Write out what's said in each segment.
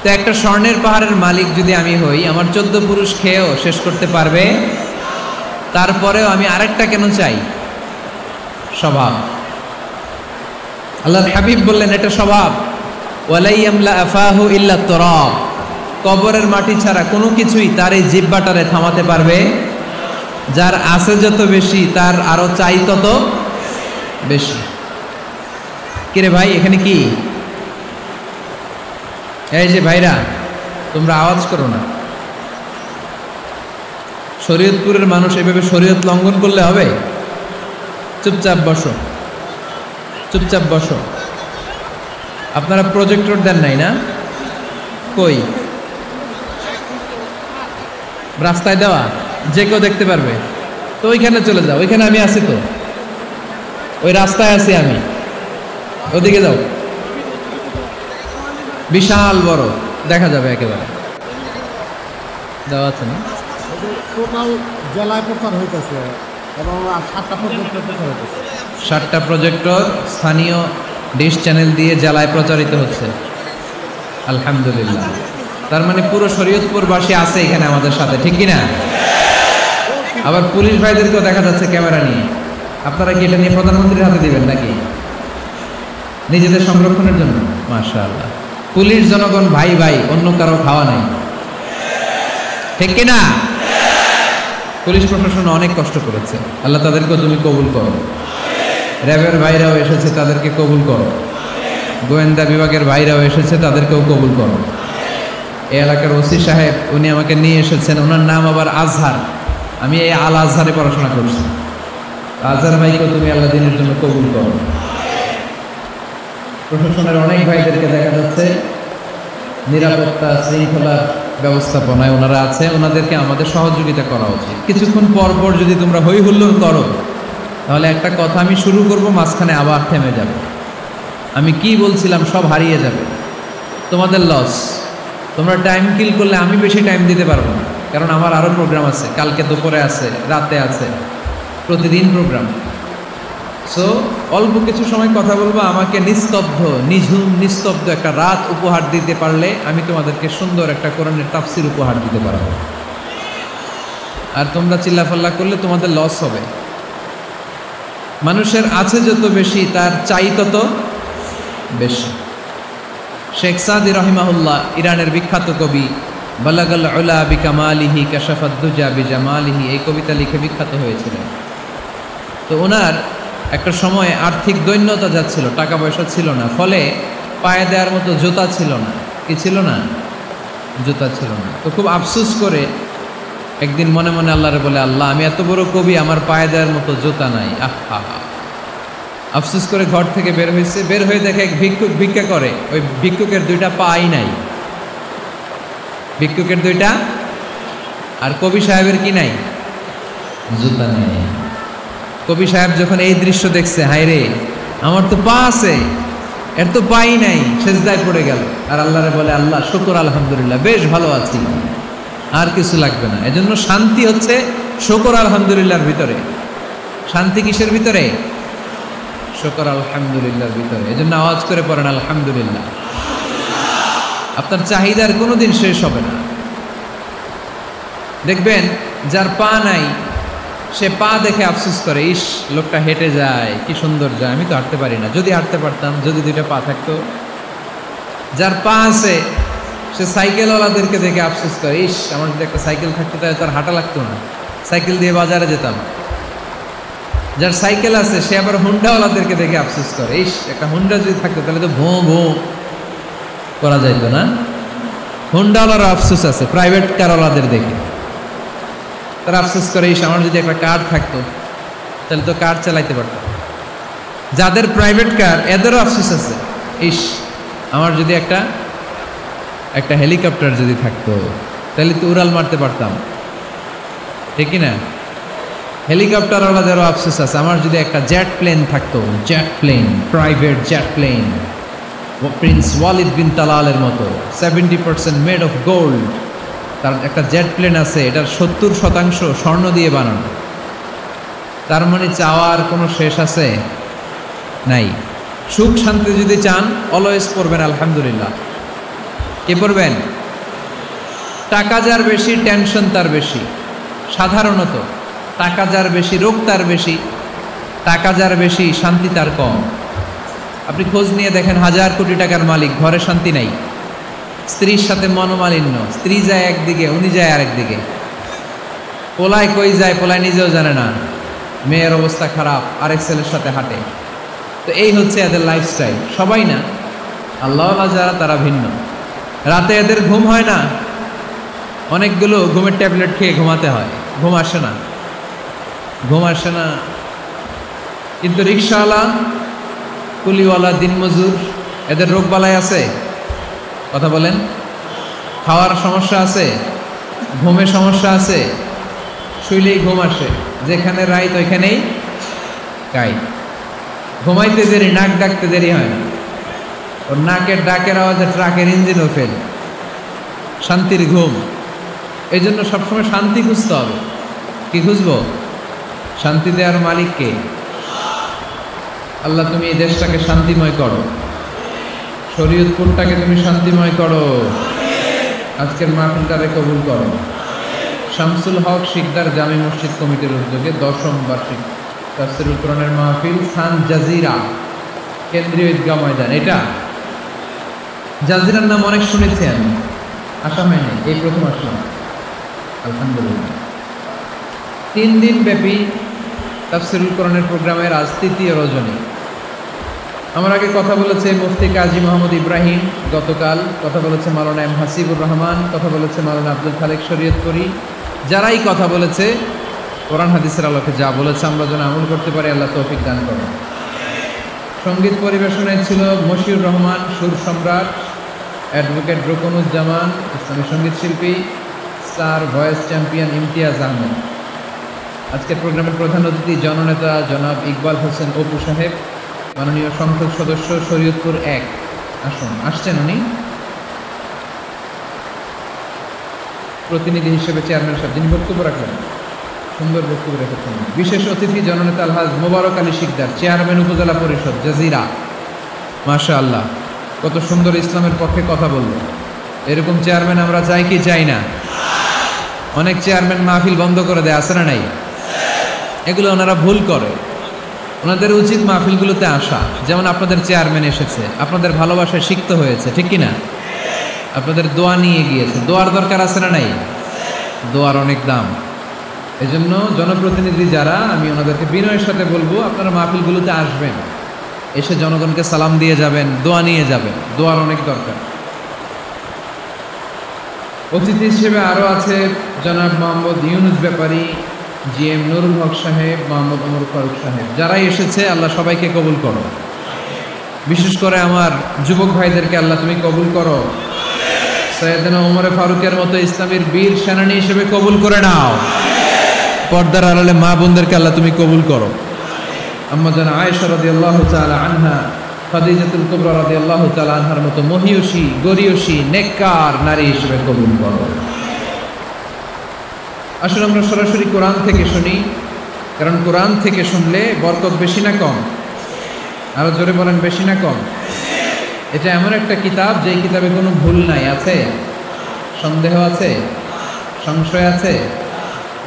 তো একটা স্বর্ণের পাহাড়ের মালিক যদি আমি হই, আমার 14 পুরুষ খেয়েও শেষ করতে পারবে। তারপরেও আমি আরেকটা কেন চাই? স্বভাব। আল্লাহর হাবিব বললেন এটা স্বভাব। ওয়ালাই ইয়ামলা আফাহু ইল্লা তুরাব, কবরের মাটি ছাড়া কোনো কিছুই তার এই জিহ্বাটারে থামাতে পারবে। যার আছে যত বেশি, তার আরো চাই তত বেশি। কিরে ভাই, এখানে কি? এই যে ভাইরা, তোমরা আওয়াজ করো না। শরীয়তপুরের মানুষ এভাবে শরীয়ত লঙ্ঘন করলে হবে? চুপচাপ বসো, চুপচাপ বসো। আপনারা প্রজেক্টর দেন নাই না? কই? রাস্তায় দেওয়া, যে কেউ দেখতে পারবে তো ওইখানে চলে যাও। ওইখানে আমি আছি তো, ওই রাস্তায় আছি আমি, ওদিকে যাও। বিশাল বড়, দেখা যাবে একেবারে। দেওয়া আছে না? টোটাল জেলায় প্রচার হইতেছে এবং 7টা প্রজেক্টর প্রচার হইতেছে। 7টা প্রজেক্টর স্থানীয় ডিশ চ্যানেল দিয়ে জেলায় প্রচারিত হচ্ছে। আলহামদুলিল্লাহ। তার মানে পুরো শরীয়তপুরবাসী আছে এখানে আমাদের সাথে, ঠিক কিনা? আবার পুলিশ ভাইদেরকেও দেখা যাচ্ছে ক্যামেরা নিয়ে। আপনারা কি এটা নিয়ে প্রধানমন্ত্রীর হাতে দিবেন নাকি নিজেদের সংরক্ষণের জন্য? মাশাআল্লাহ। পুলিশ জনগণ ভাই ভাই, অন্য কারো খাওয়া নাই, ঠিক কিনা? পুলিশ প্রশাসন অনেক কষ্ট করেছে, আল্লাহ তাদেরকেও তুমি কবুল করো। র্যাবের ভাইরাও এসেছে, তাদেরকে কবুল করো। গোয়েন্দা বিভাগের ভাইরাও এসেছে, তাদেরকেও কবুল করো। এই এলাকার ওসি সাহেব, উনি আমাকে নিয়ে এসেছেন, ওনার নাম আবার আজহার। আমি এই আল আজহারে পড়াশোনা করছি। আজহার ভাইকেও তুমি আল্লাহ দিনের জন্য কবুল করো। প্রশাসনের অনেক ভাইদেরকে দেখা যাচ্ছে নিরাপত্তা শৃঙ্খলার ব্যবস্থাপনায় ওনারা আছে, ওনাদেরকে আমাদের সহযোগিতা করা উচিত। কিছুক্ষণ পর পর যদি তোমরা হই হুল্লোড় করো, তাহলে একটা কথা আমি শুরু করব, মাঝখানে আবার থেমে যাবে। আমি কি বলছিলাম সব হারিয়ে যাবে, তোমাদের লস। তোমরা টাইম কিল করলে আমি বেশি টাইম দিতে পারবো না, কারণ আমার আরও প্রোগ্রাম আছে, কালকে দুপুরে আছে, রাতে আছে, প্রতিদিন প্রোগ্রাম। সো অল্প কিছু সময় কথা বলবো, আমাকে নিস্তব্ধ, নিঝুম নিস্তব্ধ একটা রাত উপহার দিতে পারলে আমি তোমাদেরকে সুন্দর একটা কোরআনের তাফসির উপহার দিতে পারবো। আর তোমরা চিল্লাফাল্লা করলে তোমাদের লস হবে। মানুষের আছে যত বেশি, তার চাই তত বেশি। শেখ সাদি রহিমাহুল্লাহ, ইরানের বিখ্যাত কবি, বালাগাল উলা বিকামালিহি কাশাফাদ দুজা বিজামালিহি, এই কবিতা লিখে বিখ্যাত হয়েছিলেন। তো ওনার একটা সময় আর্থিক দৈন্যতা যাচ্ছিল, টাকা পয়সা ছিল না, ফলে পায়ে দেওয়ার মতো জুতা ছিল না। কি ছিল না? জুতা ছিল না। তো খুব আফসোস করে একদিন মনে মনে আল্লাহরে বলে, আল্লাহ আমি এত বড় কবি, আমার পায়ে দেওয়ার মতো জুতা নাই। আহা, আফসোস করে ঘর থেকে বের হয়েছে। বের হয়ে দেখে এক ভিক্ষুক ভিক্ষা করে, ওই ভিক্ষুকের 2টা পাই নাই। ভিক্ষুকের 2টা, আর কবি সাহেবের কি নাই? জুতা নেই। কবি সাহেব যখন এই দৃশ্য দেখছে, হায় রে, আমার তো পা আছে, এর তো পাই নাই, সেজদায় পড়ে গেল। আর আল্লাহরে বলে, আল্লাহ শুকর আলহামদুলিল্লাহ, বেশ ভালো আছি, আর কিছু লাগবে না। এজন্য শান্তি হচ্ছে শুকর আলহামদুলিল্লাহর ভিতরে। শান্তি কিসের ভিতরে? শুকর আলহামদুলিল্লাহর ভিতরে। এজন্য আওয়াজ করে পড়েন আলহামদুলিল্লাহ। আপনার চাহিদার কোনোদিন শেষ হবে না। দেখবেন যার পা নাই, সে পা দেখে আফসোস করে, ইস লোকটা হেঁটে যায়, কি সুন্দর যায়, আমি তো হাঁটতে পারি না, যদি হাঁটতে পারতাম, যদি 2টা পা থাকতো। যার পা আছে, সে সাইকেলওয়ালাদেরকে দেখে আফসোস করে, ইস আমার যদি একটা সাইকেল থাকতো তাহলে তার হাঁটা লাগতো না, সাইকেল দিয়ে বাজারে যেতাম। যার সাইকেল আছে, সে আবার হুন্ডাওয়ালাদেরকে দেখে আফসোস করে, ইস একটা হুন্ডা যদি থাকতো তাহলে তো ভোঁ ভোঁ করা যাইত না। হুন্ডাওয়ালারও আফসোস আছে প্রাইভেট কারওয়ালাদের দেখে, তারা আফসোস করে, ইস আমার যদি একটা কার থাকতো তাহলে তো কার চালাইতে পারতাম। যাদের প্রাইভেট কার, এদেরও আফসোস আছে, ইস আমার যদি একটা হেলিকপ্টার যদি থাকতো তাহলে তো উড়াল মারতে পারতাম, ঠিক না? হেলিকপ্টারওয়ালাদেরও আফসোস আছে, আমার যদি একটা জেট প্লেন থাকতো, jet plane, private jet plane, prince Walid bin তালালের মতো 70% মেড অফ গোল্ড, তার একটা জেট প্লেন আছে, এটার 70% স্বর্ণ দিয়ে বানানো। তার মানে চাওয়ার কোনো শেষ আছে নাই। সুখ শান্তি যদি চান, অলওয়েজ পড়বেন আলহামদুলিল্লাহ। কে পড়বেন? টাকা যার বেশি টেনশন তার বেশি। সাধারণত টাকা যার বেশি রোগ তার বেশি, টাকা যার বেশি শান্তি তার কম। আপনি খোঁজ নিয়ে দেখেন, 1000 কোটি টাকার মালিক, ঘরে শান্তি নাই, স্ত্রীর সাথে মনোমালিন্য, স্ত্রী যায় একদিকে, উনি যায় আরেকদিকে, পোলায় কই যায় পোলায় নিজেও জানে না, মেয়ের অবস্থা খারাপ, আরেক ছেলের সাথে হাঁটে। তো এই হচ্ছে এদের লাইফস্টাইল। সবাই না, আল্লাহ যারা তারা ভিন্ন। রাতে এদের ঘুম হয় না, অনেকগুলো ঘুমের ট্যাবলেট খেয়ে ঘুমাতে হয়, ঘুম আসে না, ঘুম আসে না। কিন্তু রিক্সাওয়ালা, কুলিওয়ালা, দিনমজুর, এদের রোগ বালাই আছে? কথা বলেন। খাওয়ার সমস্যা আছে, ঘুমের সমস্যা আছে, শুইলেই ঘুম আসে, যেখানে রাইত ওইখানেই গাই। ঘুমাইতে দেরি, নাক ডাকতে দেরি হয় না, ওর নাকের ডাকের আওয়াজে ট্রাকের ইঞ্জিনও ফেল। শান্তির ঘুম। এই জন্য সবসময় শান্তি খুঁজতে হবে। কি খুঁজবো? শান্তি দেওয়ার মালিককে। আল্লাহ তুমি এই দেশটাকে শান্তিময় করো, শরীয়তপুরটাকে তুমি শান্তিময় করো, আজকের মাহফিলটারে কবুল করো। শামসুল হক শিকদার জামি মসজিদ কমিটির উদ্যোগে 10ম বার্ষিক তাফসীরুল কোরআনের মাহফিল সান জাজিরা কেন্দ্রীয় ঈদগাহ ময়দান। এটা জাজিরার নাম অনেক শুনেছি আমি, আসামে নেই, এই প্রথম আসলাম, আলহামদুলিল্লাহ। 3 দিন ব্যাপী তাফসীরুল কোরআনের প্রোগ্রামের আজ 3য় রজনী। আমার আগে কথা বলেছে মুফতি কাজী মোহাম্মদ ইব্রাহিম, গতকাল কথা বলেছে মাওলানা এম হাসিবুর রহমান, কথা বলেছে মাওলানা আব্দুল খালেক শরীয়তপুরী। যারাই কথা বলেছে কোরআন হাদিসের আলোকে যা বলেছে আমরা যেন আমল করতে পারি, আল্লাহ তৌফিক দান করুন। সঙ্গীত পরিবেশনায় ছিল মশিউর রহমান, সুর সম্রাট, অ্যাডভোকেট রুকনুজ্জামান, ইসলামী সঙ্গীত শিল্পী, star voice champion Imtiaz Ahmed. আজকের প্রোগ্রামের প্রধান অতিথি জননেতা জনাব ইকবাল হোসেন অপু সাহেব, মাননীয় সংসদ সদস্য শরীয়তপুর 1 আসন। আসছেন উনি প্রতিনিধি হিসেবে, চেয়ারম্যান সাহেব যিনি বক্তব্য রাখলেন, সুন্দর বক্তব্য রেখেছেন। বিশেষ অতিথি জননেতা আলহাজ মোবারক আলী শিকদার, চেয়ারম্যান উপজেলা পরিষদ জাজিরা। মাশাআল্লাহ, কত সুন্দর ইসলামের পক্ষে কথা বলল। এরকম চেয়ারম্যান আমরা চাই কি চাই না? অনেক চেয়ারম্যান মাহফিল বন্ধ করে দেয়, আছে না নাই? এগুলো ওনারা ভুল করে। ওনাদের উচিত মাহফিলগুলোতে আসা। যেমন আপনাদের চেয়ারম্যান এসেছে, আপনাদের ভালোবাসায় সিক্ত হয়েছে, ঠিক কিনা? আপনাদের দোয়া নিয়ে গিয়েছে, দোয়ার দরকার আছে না নাই? দোয়ার অনেক দাম। এজন্য জনপ্রতিনিধি যারা, আমি ওনাদেরকে বিনয়ের সাথে বলবো, আপনারা মাহফিলগুলোতে আসবেন, এসে জনগণকে সালাম দিয়ে যাবেন, দোয়া নিয়ে যাবেন, দোয়ার অনেক দরকার। অতিথি হিসেবে আরও আছে জনাব মোহাম্মদ ইউনুস ব্যাপারী, জিএম নুরুল হক সাহেব, মোহাম্মদ ওমর ফারুক সাহেব। যারাই এসেছে আল্লাহ সবাইকে কবুল করো। বিশেষ করে আমার যুবক ভাইদেরকে আল্লাহ তুমি কবুল করো। সৈয়দনা ওমর ফারুকের মতো ইসলামের বীর সেনানী হিসেবে কবুল করে নাও। পর্দার আড়ালে মা বোনদেরকে আল্লাহ তুমি কবুল করো। আম্মা জান আয়েশা রাদিয়াল্লাহু তাআলা আনহা, খাদিজাতুল কুবরা রাদিয়াল্লাহু তাআলা আনহার মতো মহিয়সী, গরিয়সী, নেককার নারী হিসেবে কবুল করো। আসলে আমরা সরাসরি কোরআন থেকে শুনি, কারণ কোরআন থেকে শুনলে বরকত বেশি না কম? আরো জোরে বলেন, বেশি না কম? এটা এমন একটা কিতাব যে কিতাবে কোনো ভুল নাই। আছে? সন্দেহ আছে? সংশয় আছে?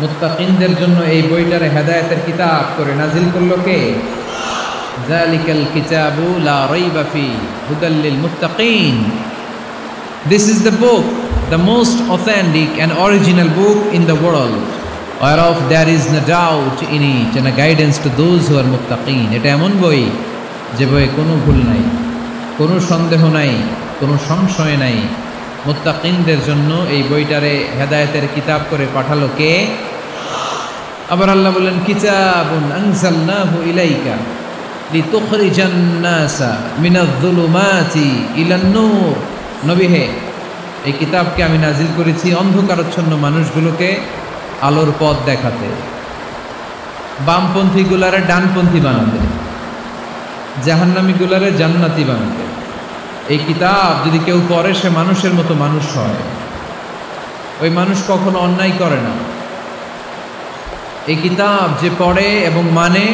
মুত্তাকিনদের জন্য এই বইটারে হেদায়েতের কিতাব করে নাজিল করলো কে? যালিকাল কিতাবু লা রাইবা ফি হুদাল লিল মুত্তাকিন। This is the book, the most authentic and original book in the world, whereof there is no doubt in it, and a guidance to those who are muttaqin. এটা এমন বই যে বইয়ে কোনো ভুল নাই, কোনো সন্দেহ নাই, কোনো সংশয় নাই। মুত্তাকিনদের জন্য এই বইটারে হেদায়েতের কিতাব করে পাঠালো কে? আবার আল্লাহ বললেন, কিতাবুন আনজালনাহু ইলাইকা লিতুখরিজান নাসা মিনায-যুলুমাতি ইলান-নূর। নবী হে, এই কিতাবকে আমি নাজিল করেছি অন্ধকারাচ্ছন্ন মানুষগুলোকে আলোর পথ দেখাতে, বামপন্থীগুলারে ডানপন্থী বানাতে, জাহান্নামীগুলারে জান্নাতি বানাতে। এই কিতাব যদি কেউ পড়ে সে মানুষের মতো মানুষ হয়। ওই মানুষ কখনো অন্যায় করে না। এই কিতাব যে পড়ে এবং মানে,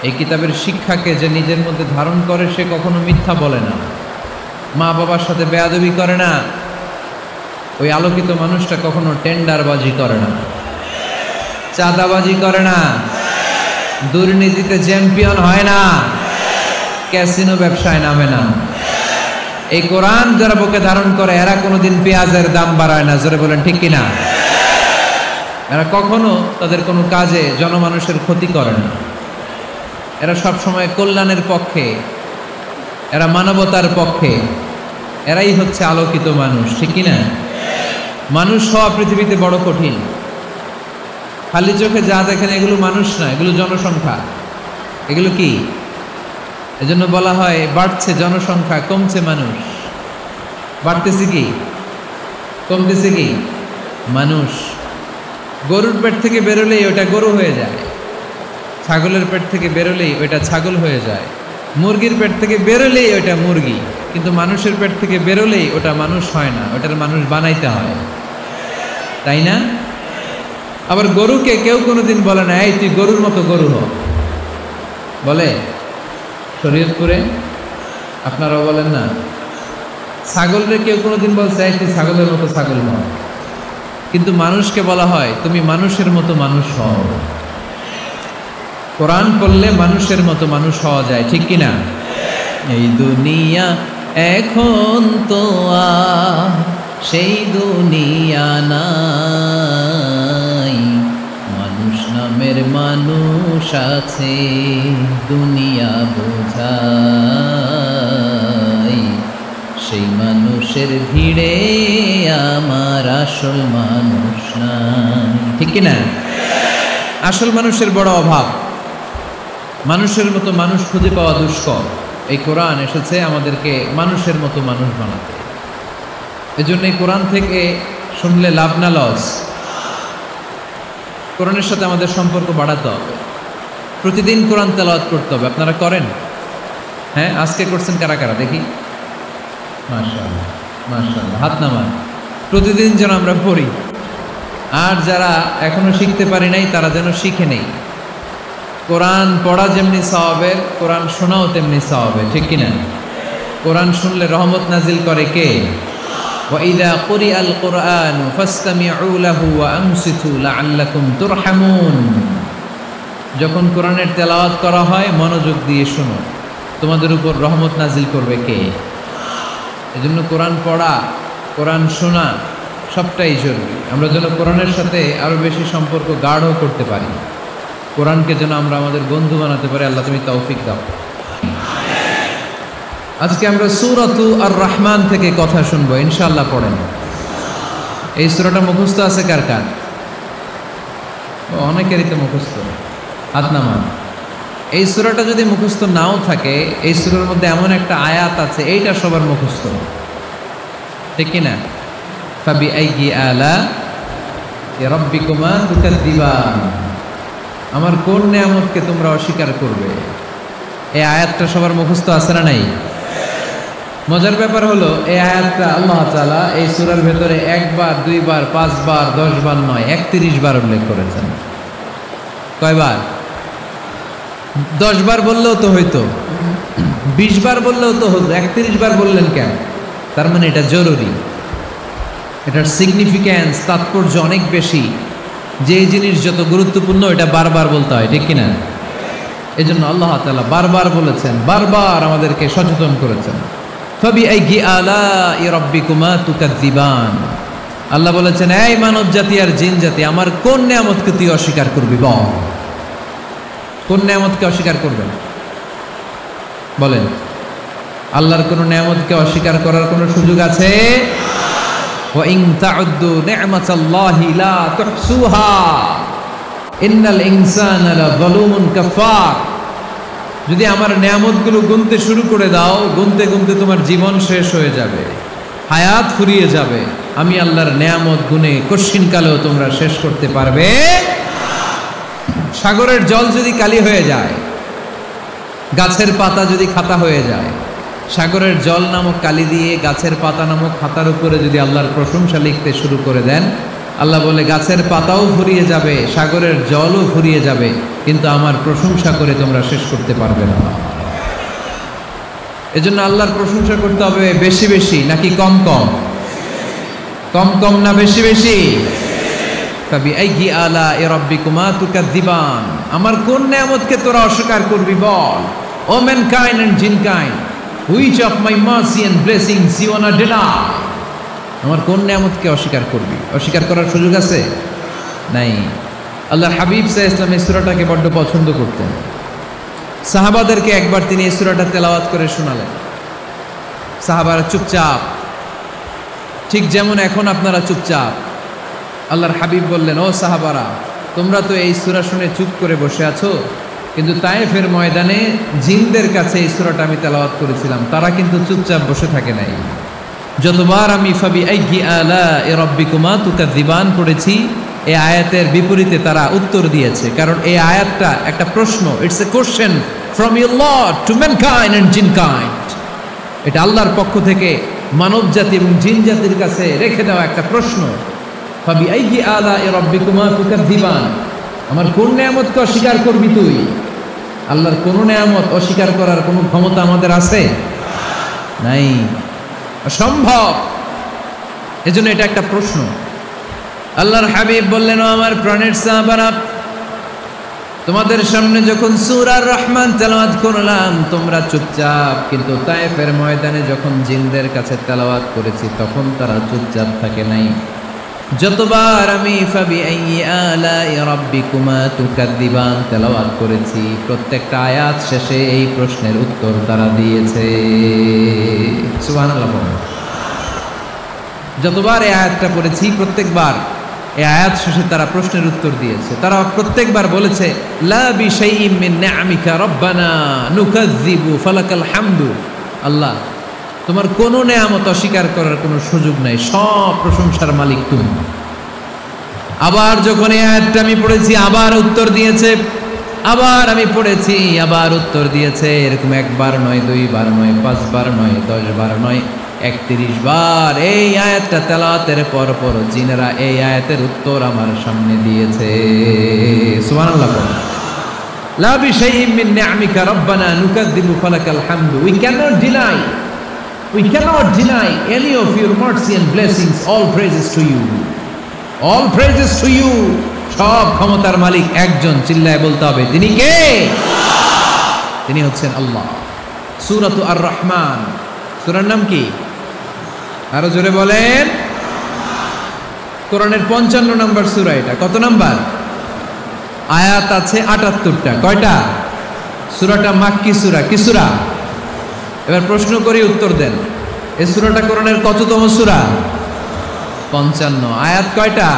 এই কিতাবের শিক্ষাকে যে নিজের মধ্যে ধারণ করে, সে কখনো মিথ্যা বলে না, মা বাবার সাথে বেয়াদবি করে না, ওই আলোকিত মানুষটা কখনো টেন্ডারবাজি করে না, চাঁদাবাজি করে না, দুর্নীতিতে চ্যাম্পিয়ন হয় না, ক্যাসিনো ব্যবসায় নামে না। এই কোরআন যারা বুকে ধারণ করে এরা কোনোদিন পেঁয়াজের দাম বাড়ায় না, জোরে বলেন ঠিক কিনা? এরা কখনো তাদের কোনো কাজে জনমানুষের ক্ষতি করে না, এরা সব সময় কল্যাণের পক্ষে, এরা মানবতার পক্ষে, এরাই হচ্ছে আলোকিত মানুষ, ঠিক কিনা? মানুষ হওয়া পৃথিবীতে বড় কঠিন। খালি চোখে যা দেখেন এগুলো মানুষ না, এগুলো জনসংখ্যা। এগুলো কি? এজন্য বলা হয় বাড়ছে জনসংখ্যা, কমছে মানুষ। বাড়তেছে কি, কমতেছে কি? মানুষ। গরুর পেট থেকে বেরোলেই ওটা গরু হয়ে যায়, ছাগলের পেট থেকে বেরোলেই ওইটা ছাগল হয়ে যায়, মুরগির পেট থেকে বেরোলেই ওইটা মুরগি, কিন্তু মানুষের পেট থেকে বেরোলেই ওটা মানুষ হয় না, ওটার মানুষ বানাইতে হয়, তাই না? আবার গরুকে কেউ কোনোদিন বলে না এই তুই গরুর মতো গরু হ, বলে? শরীয়তপুরে আপনারাও বলেন না? ছাগলরে কেউ কোনোদিন বলছে এই তুই ছাগলের মতো ছাগল হ, কিন্তু মানুষকে বলা হয় তুমি মানুষের মতো মানুষ হও। কোরআন পড়লে মানুষের মতো মানুষ হওয়া যায়, ঠিক কিনা? এই দুনিয়া এখন তো আর সেই দুনিয়া নাই, মানুষ নামের মানুষ আছে দুনিয়া বোঝাই, সেই মানুষের ভিড়ে আমার আসল মানুষ নাই, ঠিক কিনা? আসল মানুষের বড় অভাব, মানুষের মতো মানুষ খুঁজে পাওয়া দুষ্কর। এই কোরআন এসেছে আমাদেরকে মানুষের মতো মানুষ বানাতে। এজন্য এই কোরআন থেকে শুনলে লাভ না লস? কোরআনের সাথে আমাদের সম্পর্ক বাড়াতে হবে, প্রতিদিন কোরআন তেলাওয়াত করতে হবে। আপনারা করেন? হ্যাঁ, আজকে করছেন কারা কারা দেখি? মাশাআল্লাহ, মাশাআল্লাহ, হাত নামান। প্রতিদিন যেন আমরা পড়ি, আর যারা এখনো শিখতে পারি নাই তারা যেন শিখে নেই। কোরআন পড়া যেমনি সওয়াবের, কোরআন শোনাও তেমনি সওয়াবের, ঠিক কিনা? কোরআন শুনলে রহমত নাজিল করে কে? وَإِذَا قُرِئَ الْقُرْآنُ فَاسْتَمِعُوا لَهُ وَأَنصِتُوا لَعَلَّكُمْ تُرْحَمُونَ। যখন কোরআনের তেলাওয়াত করা হয় মনোযোগ দিয়ে শোনো, তোমাদের উপর রহমত নাজিল করবে কে? এজন্য কোরআন পড়া, কোরআন শোনা সবটাই জরুরি। আমরা যেন কোরআনের সাথে আরো বেশি সম্পর্ক গাঢ় করতে পারি, কোরআনকে যেন আমরা আমাদের বন্ধু বানাতে পারি। আল্লাহ তুমি তৌফিক দাও। আজকে আমরা সূরাতু আর রহমান থেকে কথা শুনবো ইনশাআল্লাহ। পড়েন। এই সূরাটা মুখস্থ আছে কার কার? অনেকেরই তো মুখস্থ, হাত নামান। এই সূরাটা যদি মুখস্থ নাও থাকে, এই সূরার মধ্যে এমন একটা আয়াত আছে এইটা সবার মুখস্থ, ঠিক কিনা? ফাবিআইয়ি আলা'i রাব্বিকুমা তুকাযযিবান, আমার কোন নিয়ামতকে তোমরা অস্বীকার করবে? এই আয়াতটা সবার মুখস্থ আছে না নাই? মজার ব্যাপার হলো এই আয়াতটা আল্লাহ তাআলা এই সূরার ভেতরে একবার, দুইবার, 5 বার, 10 বার নয়, 31 বার উল্লেখ করেছেন। কয়বার? 10 বার বললেও তো হইতো, 20 বার বললেও তো হতো, 31 বার বললেন কেন? তার মানে এটা জরুরি, এটার সিগনিফিক্যান্স, তাৎপর্য অনেক বেশি। যে জিনিস যত গুরুত্বপূর্ণ এটা বারবার বলতে হয়, ঠিক কিনা? এই জন্য আল্লাহ তাআলা বারবার বলেছেন, বারবার আমাদেরকে সচেতন করেছেন। ফাবিআইয়ি আলা'i রাব্বিকুমা তুকাযযিবান, আল্লাহ বলেছেন এই মানব জাতি আর জিন জাতি আমার কোন নিয়ামতকে তুই অস্বীকার করবি? বল, কোন নিয়ামতকে অস্বীকার করবেন? বলেন। আল্লাহর কোন নিয়ামতকে অস্বীকার করার কোন সুযোগ আছে? ওয়া ইন তা'উদ্দু নি'মাতাল্লাহি লা তুহসুহা ইন্নাল ইনসানা লাযালুমুন কাফার। যদি আমার নিয়ামতগুলো গুনতে শুরু করে দাও, গুনতে গুনতে তোমার জীবন শেষ হয়ে যাবে, হায়াত ফুরিয়ে যাবে। আমি আল্লাহর নিয়ামত গুনে কশিনকালেও তোমরা শেষ করতে পারবে। সাগরের জল যদি কালি হয়ে যায়, গাছের পাতা যদি খাতা হয়ে যায়, সাগরের জল নামক কালি দিয়ে গাছের পাতা নামক খাতার উপরে যদি আল্লাহর প্রশংসা লিখতে শুরু করে দেন, আল্লাহ বলে গাছের পাতাও ফুরিয়ে যাবে, সাগরের জলও ফুরিয়ে যাবে, কিন্তু আমার প্রশংসা করে তোমরা শেষ করতে পারবে না। এজন্য আল্লাহর প্রশংসা করতে হবে বেশি বেশি নাকি কম কম? কম কম না বেশি বেশি? ফাবিআইয়ি আলাኢ রাব্বিকুমা তুকাযযিবান, আমার কোন নিয়ামতকে তোরা অস্বীকার করবি বল। O mankind and jinnkind, which of my mercy and blessings you want to deny? আমার কোন নিয়ামতকে অস্বীকার করবি? অস্বীকার করার সুযোগ আছে? নাই। আল্লাহর হাবিব সাল্লাল্লাহু আলাইহি ওয়াসাল্লাম এই সূরাটাকে বড্ড পছন্দ করতেন। সাহাবাদেরকে একবার তিনি এই সূরাটা তেলাওয়াত করে শোনালেন। সাহাবারা চুপচাপ, ঠিক যেমন এখন আপনারা চুপচাপ। আল্লাহর হাবিব বললেন, ও সাহাবারা, তোমরা তো এই সূরা শুনে চুপ করে বসে আছো, কিন্তু তায়েফের ময়দানে জিনদের কাছে এই সূরাটা আমি তেলাওয়াত করেছিলাম, তারা কিন্তু চুপচাপ বসে থাকে নাই। যতবার আমি ফাবিআইয়ি আলাኢ রাব্বিকুমা তুকাযযিবান পড়েছি, এই আয়াতের বিপরীতে তারা উত্তর দিয়েছে, কারণ এই আয়াতটা একটা প্রশ্ন। It's a question from your lord to mankind and jinnkind. এটা আল্লাহর পক্ষ থেকে মানব জাতি এবং জিন জাতির কাছে রেখে দেওয়া একটা প্রশ্ন। ফাবিআইয়ি আলাኢ রাব্বিকুমা তুকাযযিবান, আমার কোন নিয়ামতকে অস্বীকার করবি তুই? আল্লাহর কোন নিয়ামত অস্বীকার করার কোনো ক্ষমতা আমাদের আছে? নাই, অসম্ভব। এজন্য এটা একটা প্রশ্ন। আল্লাহর হাবিব বললেন, ও আমার প্রাণের সাহাবারা, তোমাদের সামনে যখন সূরা আর রহমান তেলাওয়াত করলাম তোমরা চুপচাপ, কিন্তু তায়েফের ময়দানে যখন জিনদের কাছে তেলাওয়াত করেছি তখন তারা চুপচাপ থাকে নাই। যতবার আমি ফাবিআইয়ি আলাኢ রাব্বিকুমা তুকাযযিবান তেলাওয়াত করেছি, প্রত্যেকটা আয়াত শেষে এই প্রশ্নের উত্তর তারা দিয়েছে। সুবহানাল্লাহ। যতবার এই আয়াতটা পড়েছি প্রত্যেকবার এই আয়াত শেষে তারা প্রশ্নের উত্তর দিয়েছে। তারা প্রত্যেকবার বলেছে, লা বিশাইইম মিন নিআমিকা রাব্বানা নুকাযযিবু ফালাকাল হামদু। আল্লাহ, তোমার কোনো নেয়ামত অস্বীকার করার কোনো সুযোগ নাই, সব প্রশংসার মালিক তুমি। আবার যখন এই আয়াতটা আমি পড়েছি আবার উত্তর দিয়েছে, আবার আমি পড়েছি আবার উত্তর দিয়েছে। এরকম একবার নয়, দুইবার নয়, পাঁচবার নয়, 10 বার নয়, 31 বার এই আয়াতটা তেলাওয়াতের পর পর জিনেরা এই আয়াতের উত্তর আমার সামনে দিয়েছে। সুবহানাল্লাহ। লা বিশাইইম মিন নিআমিকা রাব্বানা নুকাযযিবু ফালাকাল হামদু। We cannot deny any of your mercy and blessings. All praises to you. All praises to you. সব ক্ষমতার মালিক একজন, চিল্লায় বলতে হবে, তিনি কে? তিনি হচ্ছেন আল্লাহ। সূরাতু আর রহমান, সূরার নাম কি? আরো জোরে বলেন। কোরআনের 55 নম্বর সূরা এটা। কত নাম্বার? আয়াত আছে 78টা। কয়টা? সূরাটা মাক্কি সূরা। কি সূরা? এবার প্রশ্ন করি, উত্তর দেন। এই সূরাটা কোরআনের কততম সূরা? 55। আয়াত কয়টা?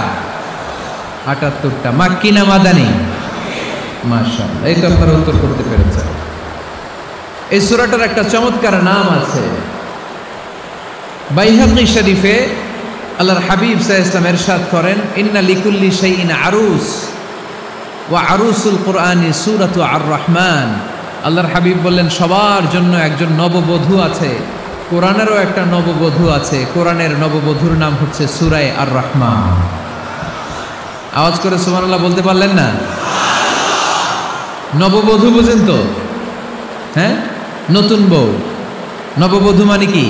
78টা। মাক্কি না মাদানী? মাশাআল্লাহ, এই তো আপনারা উত্তর করতে পেরেছেন। এই সূরাটার একটা চমৎকার নাম আছে। বাইহাকী শরীফে আল্লাহর হাবিব সাল্লাল্লাহু আলাইহি ওয়াসাল্লাম ইরশাদ করেন, ইন্না লিকুল্লি শাইইন আরুস ওয়া আরুসুল কুরআনি সূরাতু আর রহমান। আল্লাহর হাবিব বললেন, সবার জন্য একজন নববধূ আছে, কোরআনেরও একটা নববধূ আছে। কোরআনের নববধূর নাম হচ্ছে সূরা আর রহমান। আওয়াজ করে সুবহানাল্লাহ বলতে পারলেন না? নববধূ বুঝেন তো? হ্যাঁ, নতুন বউ। নববধূ মানে কি?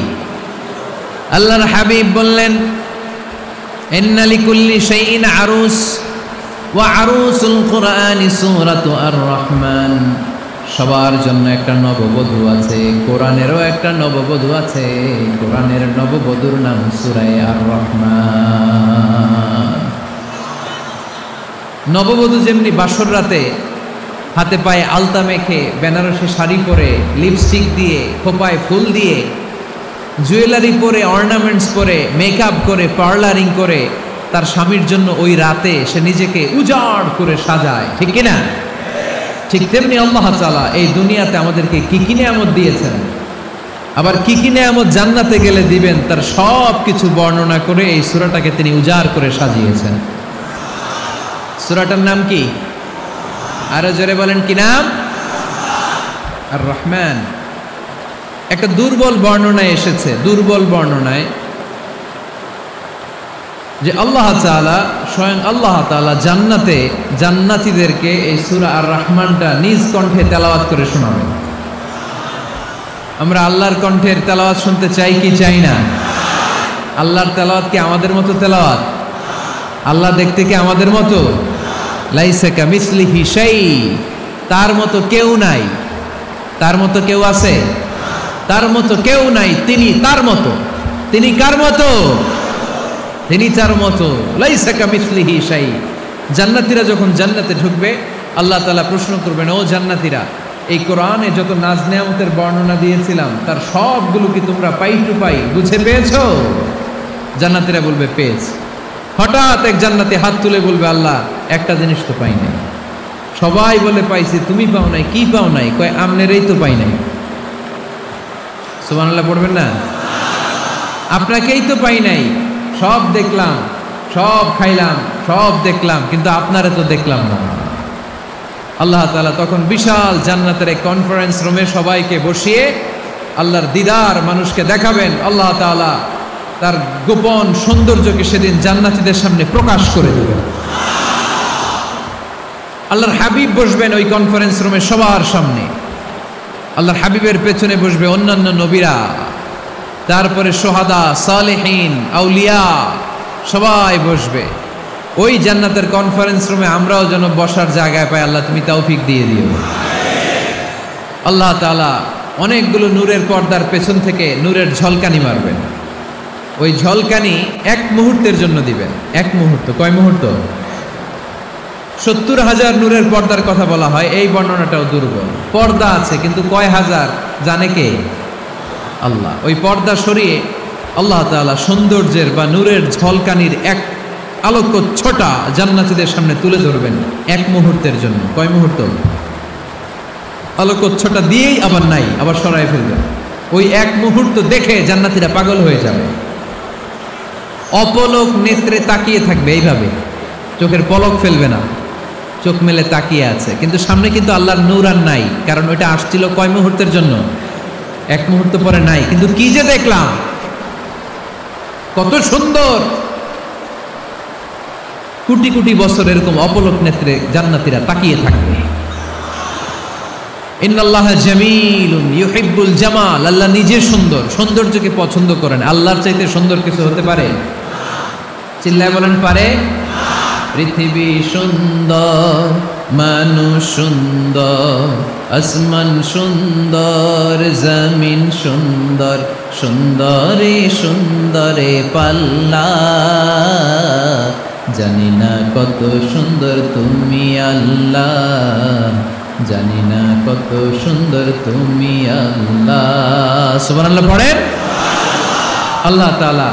আল্লাহর হাবিব বললেন, ইন্না লিকুল্লি শাইইন আরুস ওয়া আরুসুল কুরআনি সূরাতু আর রহমান। সবার জন্য একটা নববধূ আছে, কোরআনেরও একটা নববধূ আছে। কোরআনের নববধূর নাম সূরা আর রহমান। নববধূ যেমনি বাসর রাতে হাতে পায়ে আলতা মেখে, বেনারসি শাড়ি পরে, লিপস্টিক দিয়ে, খোপায় ফুল দিয়ে, জুয়েলারি পরে, অর্নামেন্টস পরে, মেকআপ করে, পার্লারিং করে তার স্বামীর জন্য ওই রাতে সে নিজেকে উজাড় করে সাজায়, ঠিক কিনা? ঠিক তেমনি আল্লাহ তাআলা এই দুনিয়াতে আমাদেরকে কি কি নিয়ামত দিয়েছেন, আবার কি কি নিয়ামত জান্নাতে গেলে দিবেন, তার সব কিছু বর্ণনা করে এই সূরাটাকে তিনি উজাড় করে সাজিয়েছেন। সূরাটার নাম কি? আরো জোরে বলেন, কি নাম? আর রহমান। একটা দুর্বল বর্ণনায় এসেছে, দুর্বল বর্ণনায়, যে আল্লাহ তাআলা, স্বয়ং আল্লাহ তাআলা জান্নাতে জান্নাতীদেরকে এই সূরা আর রহমানটা নিজ কণ্ঠে তেলাওয়াত করে শোনাবেন। আমরা আল্লাহর কণ্ঠের তেলাওয়াত শুনতে চাই কি চাই না? আল্লাহর তেলাওয়াত কি আমাদের মতো তেলাওয়াত? আল্লাহ দেখতে কি আমাদের মতো? লাইসা কামিসলিহি শাই, তার মতো কেউ নাই। তার মতো কেউ আছে? তার মতো কেউ নাই। তিনি তার মতো। তিনি কার মতো? তিনি তার মতো। লাইসা কামিসলিহি শাই। জান্নাতীরা যখন জান্নাতে ঢুকবে, আল্লাহ তাআলা প্রশ্ন করবেন, ও জান্নাতীরা, এই কোরআনে যত নাজ নেয়ামতের বর্ণনা দিয়েছিলাম তার সবগুলো কি তোমরা পাই টু পাই বুঝে পেয়েছো? জান্নাতীরা বলবে পেয়েছি। হঠাৎ এক জান্নাতি হাত তুলে বলবে, আল্লাহ একটা জিনিস তো পাই নাই। সবাই বলে পাইছি, তুমি পাও নাই। কি পাও নাই? কয় আমনেরই তো পাই নাই। সুবহানাল্লাহ পড়বেন না? আপনাকেই তো পাই নাই। সব দেখলাম, সব খাইলাম, সব দেখলাম, কিন্তু আপনারে তো দেখলাম না। আল্লাহ তাআলা তখন বিশাল জান্নাতের এক কনফারেন্স রুমে সবাইকে বসিয়ে আল্লাহর দিদার মানুষকে দেখাবেন। আল্লাহ তাআলা তার গোপন সৌন্দর্যকে সেদিন জান্নাতীদের সামনে প্রকাশ করে দেবেন। আল্লাহর হাবিব বসবেন ওই কনফারেন্স রুমে সবার সামনে। আল্লাহর হাবিবের পেছনে বসবে অন্যান্য নবীরা, তারপরে সোহাদা, সালেহীন, আউলিয়া সবাই বসবে। ওই জান্নাতের কনফারেন্স রুমে আমরাও যেন বসার জায়গায় পাই। আল্লাহ তুমি তৌফিক দিয়ে দিও। আল্লাহ তাআলা অনেকগুলো নূরের পর্দার পেছন থেকে নূরের ঝলকানি মারবেন। ওই ঝলকানি এক মুহূর্তের জন্য দিবেন। এক মুহূর্ত। কয় মুহূর্ত? 70,000 নূরের পর্দার কথা বলা হয়। এই বর্ণনাটাও দুর্বল। পর্দা আছে কিন্তু কয় হাজার জানে কে? আল্লাহ। ওই পর্দা সরিয়ে আল্লাহ তাআলা সৌন্দর্যের বা নূরের ঝলকানির এক আলোকচ্ছটা জান্নাতীদের সামনে তুলে ধরবেন এক মুহূর্তের জন্য। কয় মুহূর্ত? আলোকচ্ছটা দিয়েই আবার নাই, আবার সরাই ফেলবেন। ওই এক মুহূর্ত দেখে জান্নাতীরা পাগল হয়ে যাবে, অপলক নেত্রে তাকিয়ে থাকবে। এইভাবে চোখের পলক ফেলবে না, চোখ মেলে তাকিয়ে আছে। কিন্তু সামনে কিন্তু আল্লাহর নূর আর নাই, কারণ ওইটা আসছিল কয় মুহূর্তের জন্য? এক মুহূর্ত পরে নাই। কিন্তু কি যে দেখলাম, কত সুন্দর! কোটি কোটি বছর এরকম অপলক নেত্রে জান্নাতীরা তাকিয়ে থাকবে। ইন্নাল্লাহা জামিলুন ইউহিব্বুল জামাল। আল্লাহ নিজে সুন্দর, সৌন্দর্যকে পছন্দ করেন। আল্লাহর চাইতে সুন্দর কিছু হতে পারে? চিল্লায় বলেন পারে? পৃথিবী সুন্দর, মানুষ সুন্দর, আসমান সুন্দর, জমিন সুন্দর, সুন্দরে সুন্দরে পাল্লা। জানি না কত সুন্দর তুমি আল্লাহ, জানি না কত সুন্দর তুমি আল্লাহ। সুবহানাল্লাহ পড়েন। আল্লাহ তাআলা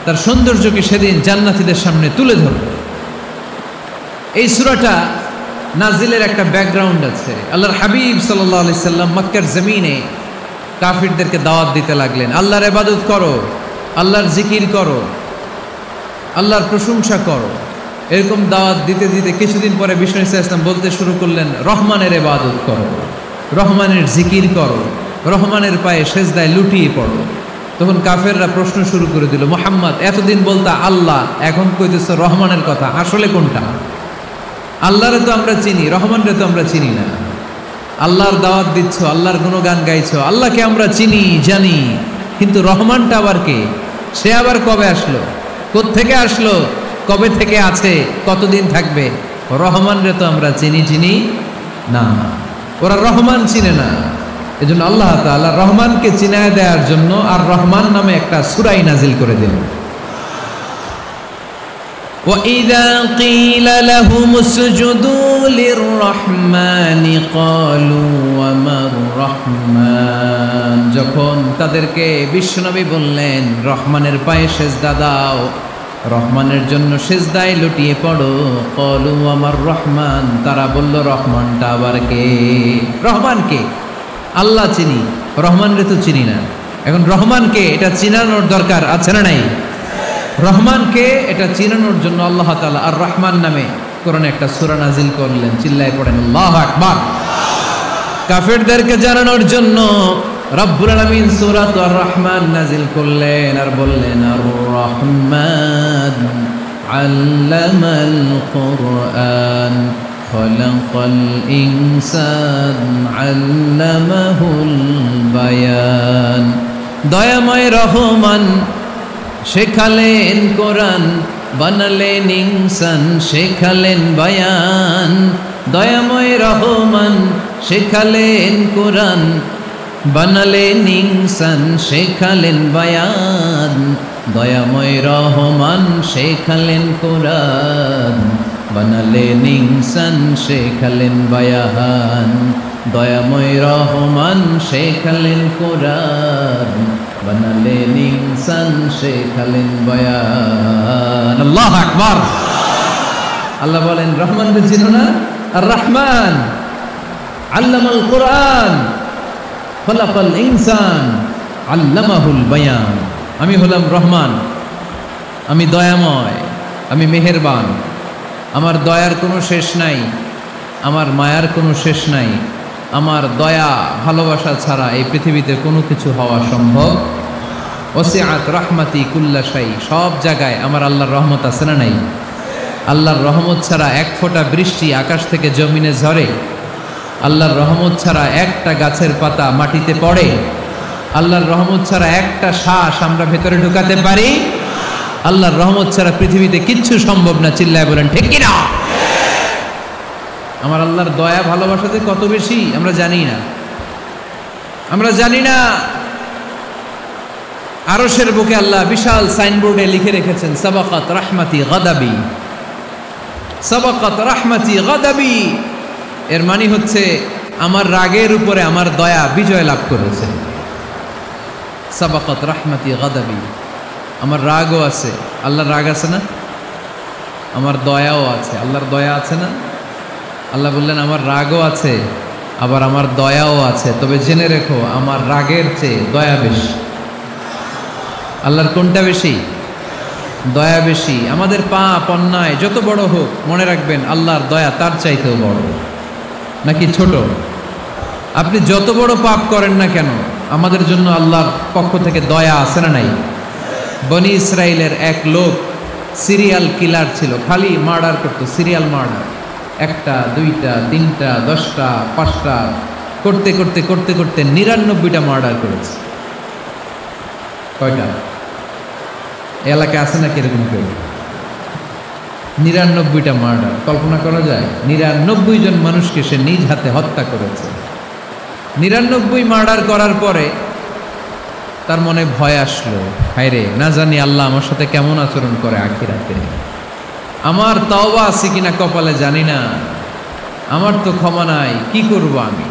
তার সৌন্দর্যকে সেদিন জান্নাতীদের সামনে তুলে ধরবে। এই সূরাটা নাজিলের একটা ব্যাকগ্রাউন্ড আছে। আল্লাহর হাবিব সাল্লাল্লাহু আলাইহি সাল্লাম মক্কার জমিনে কাফিরদেরকে দাওয়াত দিতে লাগলেন, আল্লাহর ইবাদত করো, আল্লাহর জিকির করো, আল্লাহর প্রশংসা করো। এরকম দাওয়াত দিতে দিতে কিছুদিন পরে বিষ্ণু ইসা ইসলাম বলতে শুরু করলেন, রহমানের ইবাদত করো, রহমানের জিকির করো, রহমানের পায়ে সেজদায় লুটিয়ে পড়ো। তখন কাফেররা প্রশ্ন শুরু করে দিল, মুহাম্মদ এতদিন বলতা আল্লাহ, এখন কইতেছ রহমানের কথা, আসলে কোনটা? আল্লাহরে তো আমরা চিনি, রহমানরে তো আমরা চিনি না। আল্লাহর দাওয়াত দিচ্ছ, আল্লাহর গুণগান গাইছ, আল্লাহকে আমরা চিনি জানি, কিন্তু রহমানটা আবার কে? সে আবার কবে আসলো, কোত্থেকে আসলো, কবে থেকে আছে, কতদিন থাকবে? রহমানরে তো আমরা চিনি না। ওরা রহমান চিনে না। এজন্য আল্লাহ তাআলা রহমানকে চিনায় দেওয়ার জন্য আর রহমান নামে একটা সূরাই নাজিল করে দিলেন। وَإِذَا قِيلَ لَهُمُ اسْجُدُوا لِلرَّحْمَنِ قَالُوا وَمَا الرَّحْمَنُ। যখন তাদেরকে বিশ্বনবী বললেন রহমানের পায়ে সেজদা দাও, রহমানের জন্য সেজদায় লুটিয়ে পড়ো, ক্বালু ওয়ামার রহমান, তারা বলল রহমানটা আবার কে? রহমান কে? আল্লাহ চিনি, রহমানরে তো চিনি না। এখন রহমানকে এটা চিনানোর দরকার আছে না নাই? রহমানকে এটা চিনানোর জন্য আল্লাহ তাআলা আর রহমান নামে কোরআনে একটা সূরা নাজিল করলেন। চিল্লায় পড়েন আল্লাহু আকবার। কাফেরদেরকে জানানোর জন্য রব্বুল আলামিন সূরাত আর রহমান নাজিল করলেন আর বললেন, আর রহমান আল্লামাল কুরআন খলাকাল ইনসান আল্লামাহুল বায়ান। দয়াময় রহমান শেখালেন কোরআন, বানালেন ইনসান, শেখালেন বয়ান, দয়াময় রহমান। শেখালেন কোরআন, বানালেন ইনসান, শেখালেন বয়ান, দয়াময় রহমান। শেখালেন কোরআন, বানালেন ইনসান, শেখালেন বয়ান, দয়াময় রহমান। শেখালেন কোরআন, বানালেন ইনসান, শেখালেন বয়ান। আল্লাহু আকবার। আল্লাহ বলেন রহমান চিনো না? আর রহমান আল্লামাল কোরআন, খলাকাল ইনসান, আল্লামাহুল বয়ান। আমি হলাম রহমান, আমি দয়াময়, আমি মেহেরবান। আমার দয়ার কোনো শেষ নাই, আমার মায়ার কোনো শেষ নাই। আমার দয়া ভালোবাসা ছাড়া এই পৃথিবীতে কোনো কিছু হওয়া সম্ভব। ওসিআত রাহমাতি কুল্লা শাই, সব জায়গায় আমার আল্লাহর রহমত আছে না নাই? আল্লাহর রহমত ছাড়া এক ফোঁটা বৃষ্টি আকাশ থেকে জমিনে ঝরে? আল্লাহর রহমত ছাড়া একটা গাছের পাতা মাটিতে পড়ে? আল্লাহর রহমত ছাড়া একটা শ্বাস আমরা ভেতরে ঢুকাতে পারি? আল্লাহর রহমত ছাড়া পৃথিবীতে কিচ্ছু সম্ভব না। চিল্লায় বলেন ঠিক কিনা? আমার আল্লাহর দয়া ভালোবাসাতে কত বেশি আমরা জানি না, আমরা জানি না। আরশের বুকে আল্লাহ বিশাল সাইনবোর্ডে লিখে রেখেছেন সাবাকাত রাহমাতি গাদাবি, সাবাকাত রাহমাতি গাদাবি। এর মানে হচ্ছে আমার রাগের উপরে আমার দয়া বিজয় লাভ করেছে। সাবাকাত রাহমাতি গাদাবি, আমার রাগও আছে, আল্লাহর রাগ আছে না? আমার দয়াও আছে, আল্লাহর দয়া আছে না? আল্লাহ বললেন আমার রাগও আছে, আবার আমার দয়াও আছে। তবে জেনে রেখো আমার রাগের চেয়ে দয়া বেশি। আল্লাহর কোনটা বেশি? দয়া বেশি। আমাদের পাপ অন্যায় যত বড় হোক, মনে রাখবেন আল্লাহর দয়া তার চাইতেও বড়। নাকি ছোট? আপনি যত বড় পাপ করেন না কেন, আমাদের জন্য আল্লাহর পক্ষ থেকে দয়া আছে না নাই? বনি ইসরাইলের এক লোক সিরিয়াল কিলার ছিল, খালি মার্ডার করতো, সিরিয়াল মার্ডার। একটা, দুইটা, তিনটা, 10টা, 5টা করতে করতে করতে করতে 99টা মার্ডার করেছে। কয়টা? এলাকায় আছে না কিরকম কেউ? 99টা মার্ডার। কল্পনা করা যায়? 99 জন মানুষকে সে নিজ হাতে হত্যা করেছে। 99 মার্ডার করার পরে তার মনে ভয় আসলো, হায়রে না জানি আল্লাহ আমার সাথে কেমন আচরণ করে আখিরাতে। আমার তওবা আছে কিনা কপালে জানি না, আমার তো ক্ষমা নাই, কি করব আমি?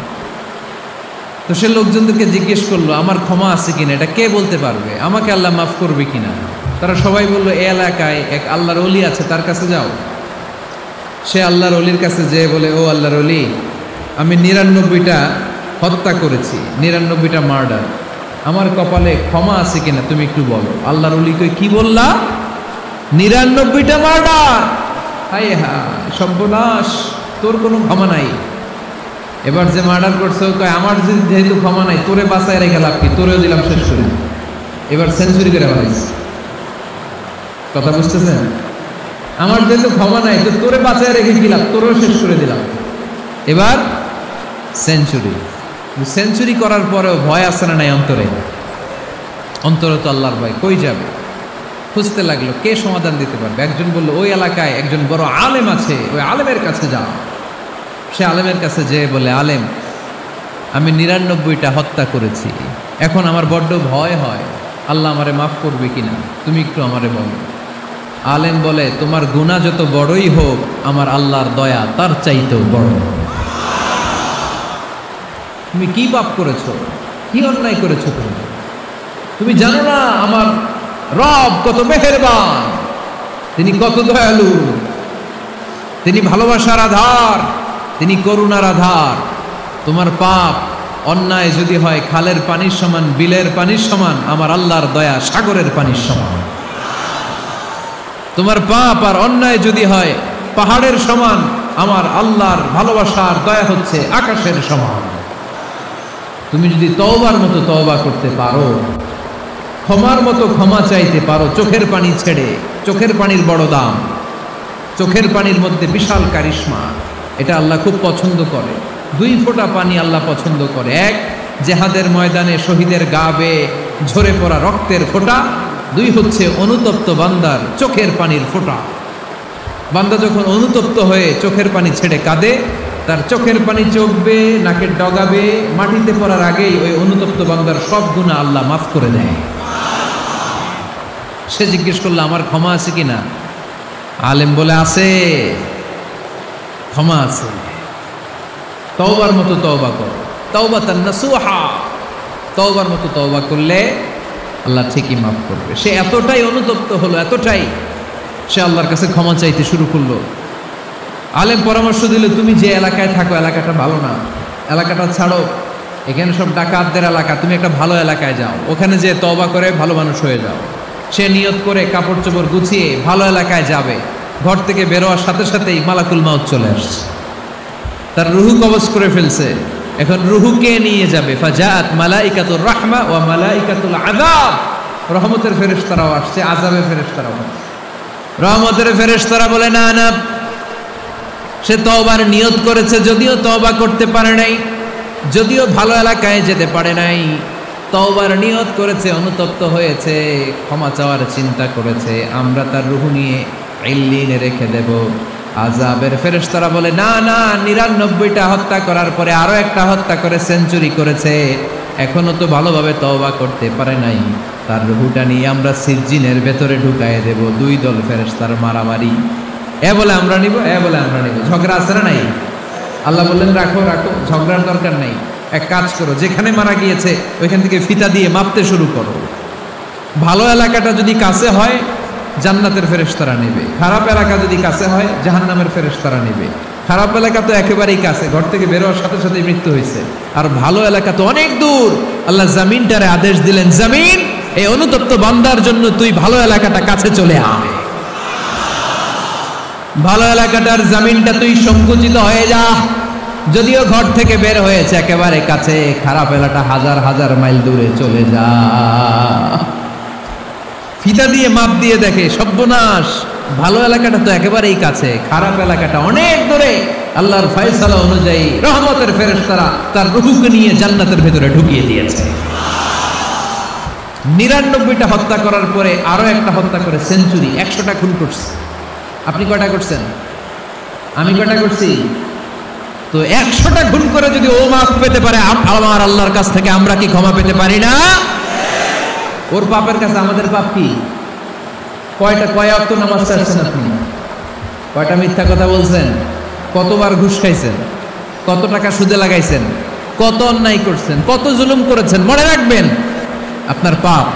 তো সে লোকজনদেরকে জিজ্ঞেস করলো আমার ক্ষমা আছে কিনা, এটা কে বলতে পারবে? আমাকে আল্লাহ মাফ করবে কিনা? তারা সবাই বললো এই এলাকায় এক আল্লাহর ওলি আছে, তার কাছে যাও। সে আল্লাহর ওলির কাছে যেয়ে বলে, ও আল্লাহর ওলি, আমি 99টা হত্যা করেছি, 99টা মার্ডার, আমার কপালে ক্ষমা আছে কিনা তুমি একটু বলো। আল্লাহর ওলি কই, কি বললা? 99টা মার্ডার? হায় হায় সর্বনাশ, তোর কোনো ক্ষমা নাই। এবার যে মার্ডার করছে কয় আমার যেহেতু ক্ষমা নাই, তোরে বাঁচায় রেখে লাভ কি, তোরেও দিলাম শেষ করে। এবার সেঞ্চুরি করে ফেলাইছে। কথা বুঝতেছেন? আমার যেহেতু ক্ষমা নাই, তো তোরে বাঁচায় রেখে কি লাভ, তোরেও শেষ করে দিলাম। এবার সেঞ্চুরি। সেঞ্চুরি করার পরেও ভয় আসে না নাই অন্তরে? অন্তরে তো আল্লাহর ভয়, কই যাবে? খুঁজতে লাগলো কে সমাধান দিতে পারবে। একজন বলল ওই এলাকায় একজন বড় আলেম আছে, ওই আলেমের কাছে যাও। সে আলেমের কাছে যেয়ে বলে, আলেম আমি 99টা হত্যা করেছি, এখন আমার বড্ড ভয় হয়, আল্লাহ আমারে মাফ করবে কিনা, তুমি একটু আমারে বলো। আলেম বলে, তোমার গুনাহ যত বড়ই হোক, আমার আল্লাহর দয়া তার চাইতেও বড়। তুমি কি পাপ করেছো, কি অন্যায় করেছো? তুমি জানো না আমার রব কত মেহেরবান, তিনি কত দয়ালু, তিনি ভালোবাসার আধার, তিনি করুণার আধার। তোমার পাপ অন্যায় যদি হয় খালের পানির সমান, বিলের পানির সমান, আমার আল্লাহর দয়া সাগরের পানির সমান। তোমার পাপ আর অন্যায় যদি হয় পাহাড়ের সমান, আমার আল্লাহর ভালোবাসার দয়া হচ্ছে আকাশের সমান। তুমি যদি তওবার মতো তওবা করতে পারো, ক্ষমার মতো ক্ষমা চাইতে পারো, চোখের পানি ছেড়ে, চোখের পানির বড় দাম, চোখের পানির মধ্যে বিশাল কারিশমা, এটা আল্লাহ খুব পছন্দ করে। 2 ফোঁটা পানি আল্লাহ পছন্দ করে। এক, জেহাদের ময়দানে শহীদের গা বেয়ে ঝরে পড়া রক্তের ফোঁটা, দুই হচ্ছে অনুতপ্ত বান্দার চোখের পানির ফোঁটা। বান্দা যখন অনুতপ্ত হয়ে চোখের পানি ছেড়ে কাঁদে, তার চোখের পানি চোখবে, নাকের ডগাবে, মাটিতে পড়ার আগেই ওই অনুতপ্ত বান্দার সব গুনাহ আল্লাহ মাফ করে দেয়। সে জিজ্ঞেস করলো আমার ক্ষমা আছে কিনা? আলেম বলে আছে, ক্ষমা আছে। তওবার মতো তওবা কর, তাওবাতান নাসুহা, তওবার মতো তওবা করলে আল্লাহ ঠিকই মাফ করবে। সে এতটাই অনুতপ্ত হলো, এতটাই সে আল্লাহর কাছে ক্ষমা চাইতে শুরু করলো। আলেম পরামর্শ দিল, তুমি যে এলাকায় থাকো এলাকাটা ভালো না, এলাকাটা ছাড়ো, এখানে সব ডাকাতদের এলাকা, তুমি একটা ভালো এলাকায় যাও, ওখানে যে তওবা করে ভালো মানুষ হয়ে যাও। সে নিয়ত করে কাপড় চোপড় গুছিয়ে ভালো এলাকায় যাবে। ঘর থেকে বেরোয়ার সাথে সাথেই মালাকুল মাউত চলে আসছে, তার রুহু কবজ করে ফেলছে। এখন রুহুকে নিয়ে যাবে। ফাজাআত মালাইকাতুর রাহমা ওয়া মালাইকাতুল আযাব, রহমতের ফেরেশতারাও আসছে, আযাবের ফেরেশতারাও আসছে। রহমতের ফেরেশতারা বলে না না, সে তওবার নিয়ত করেছে, যদিও তওবা করতে পারে নাই, যদিও ভালো এলাকায় যেতে পারে নাই, তওবার নিয়ত করেছে, অনুতপ্ত হয়েছে, ক্ষমা চাওয়ার চিন্তা করেছে, আমরা তার রুহু নিয়ে ইল্লিনে রেখে দেব। আযাবের ফেরেশতারা বলে না না, ৯৯টা হত্যা করার পরে আরো একটা হত্যা করে সেঞ্চুরি করেছে, এখনো তো ভালোভাবে তওবা করতে পারে নাই, তার রুহুটা নিয়ে আমরা সিজ্জিনের ভেতরে ঢুকায় দেব। দুই দল ফেরেশতার মারামারি, এ বলে আমরা নিব, এ বলে আমরা নিব। ঝগড়া আছে না নাই? আল্লাহ বললেন রাখো রাখো, ঝগড়ার দরকার নাই। এক কাজ করো, যেখানে মারা গিয়েছে ওইখান থেকে ফিতা দিয়ে মাপতে শুরু করো। ভালো এলাকাটা যদি কাছে হয় জান্নাতের ফেরেশতারা নেবে, খারাপ এলাকা যদি কাছে হয় জাহান্নামের ফেরেশতারা নেবে। খারাপ এলাকা তো একেবারেই কাছে, ঘর থেকে বেরোয়ার সাথে সাথে মৃত্যু হয়েছে, আর ভালো এলাকা তো অনেক দূর। আল্লাহ জামিনটারে আদেশ দিলেন, জামিন এই অনুতপ্ত বান্দার জন্য তুই ভালো এলাকাটা কাছে চলে আয়, ভালো এলাকাটার জামিনটা তুই সংকুচিত হয়ে যা। যদিও ঘর থেকে বের হয়েছে একেবারে কাছে, খারাপ এলাকা হাজার হাজার মাইল দূরে চলে যা। ফিতা দিয়ে মাপ দিয়ে দেখে, সর্বনাশ, ভালো এলাকাটা তো একেবারেই কাছে, খারাপ এলাকাটা অনেক দূরে। আল্লাহর ফয়সালা অনুযায়ী রহমতের ফেরেশতারা তার রূহকে নিয়ে জান্নাতের ভেতরে ঢুকিয়ে দিয়েছে। ৯৯টা হত্যা করার পরে আরো একটা হত্যা করে সেঞ্চুরি, ১০০টা খুন করছে। আপনি কয়টা করছেন? আমি কয়টা করছি? তো ১০০টা খুন করে যদি ও মাফ পেতে পারে, আমার আল্লাহর কাছ থেকে আমরা কি ক্ষমা পেতে পারি না? ওর পাপের কাছে আমাদের পাপ কি? কয় ওয়াক্ত নামাজ ছাড়ছেন আপনি? কয়টা মিথ্যা কথা বলছেন? কতবার ঘুষ খাইছেন? কত টাকা সুদে লাগাইছেন? কত অন্যায় করছেন? কত জুলুম করেছেন? মনে রাখবেন, আপনার পাপ,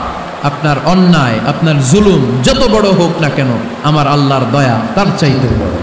আপনার অন্যায়, আপনার জুলুম যত বড় হোক না কেন, আমার আল্লাহর দয়া তার চাইতে বড়।